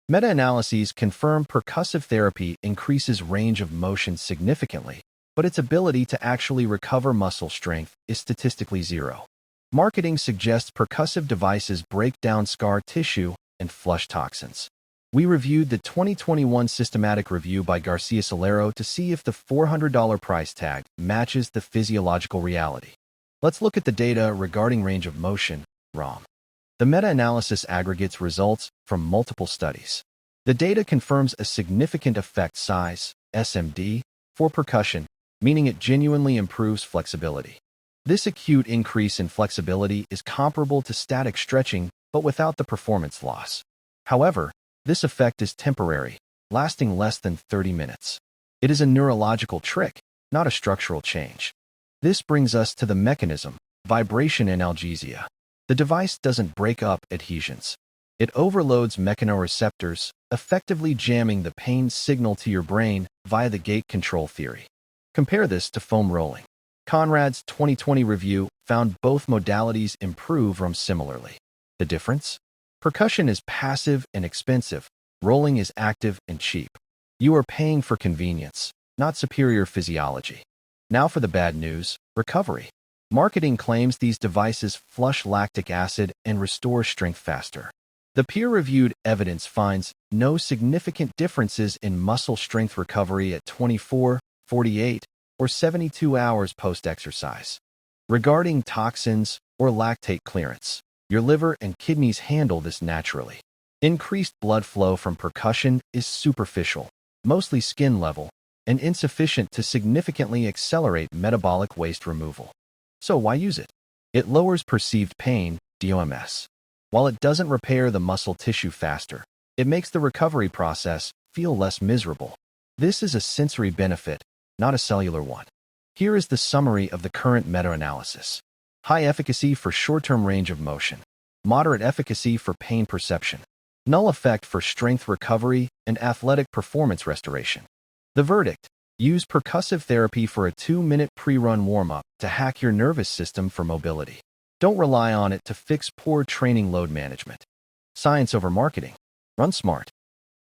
Meta-analyses confirm percussive therapy increases range of motion significantly, but its ability to actually recover muscle strength is statistically zero. Marketing suggests percussive devices break down scar tissue and flush toxins. We reviewed the 2021 systematic review by Garcia-Sillero to see if the $400 price tag matches the physiological reality. Let's look at the data regarding range of motion, ROM. The meta-analysis aggregates results from multiple studies. The data confirms a significant effect size, SMD, for percussion, meaning it genuinely improves flexibility. This acute increase in flexibility is comparable to static stretching, but without the performance loss. However, this effect is temporary, lasting less than 30 minutes. It is a neurological trick, not a structural change. This brings us to the mechanism, vibration analgesia. The device doesn't break up adhesions. It overloads mechanoreceptors, effectively jamming the pain signal to your brain via the gate control theory. Compare this to foam rolling. Conrad's 2020 review found both modalities improve ROM similarly. The difference? Percussion is passive and expensive. Rolling is active and cheap. You are paying for convenience, not superior physiology. Now for the bad news, recovery. Marketing claims these devices flush lactic acid and restore strength faster. The peer-reviewed evidence finds no significant differences in muscle strength recovery at 24, 48, or 72 hours post-exercise. Regarding toxins or lactate clearance, your liver and kidneys handle this naturally. Increased blood flow from percussion is superficial, mostly skin level, and insufficient to significantly accelerate metabolic waste removal. So why use it? It lowers perceived pain, DOMS. While it doesn't repair the muscle tissue faster, it makes the recovery process feel less miserable. This is a sensory benefit, not a cellular one. Here is the summary of the current meta-analysis. High efficacy for short-term range of motion. Moderate efficacy for pain perception. Null effect for strength recovery and athletic performance restoration. The verdict: use percussive therapy for a 2-minute pre-run warm-up to hack your nervous system for mobility. Don't rely on it to fix poor training load management. Science over marketing. Run smart.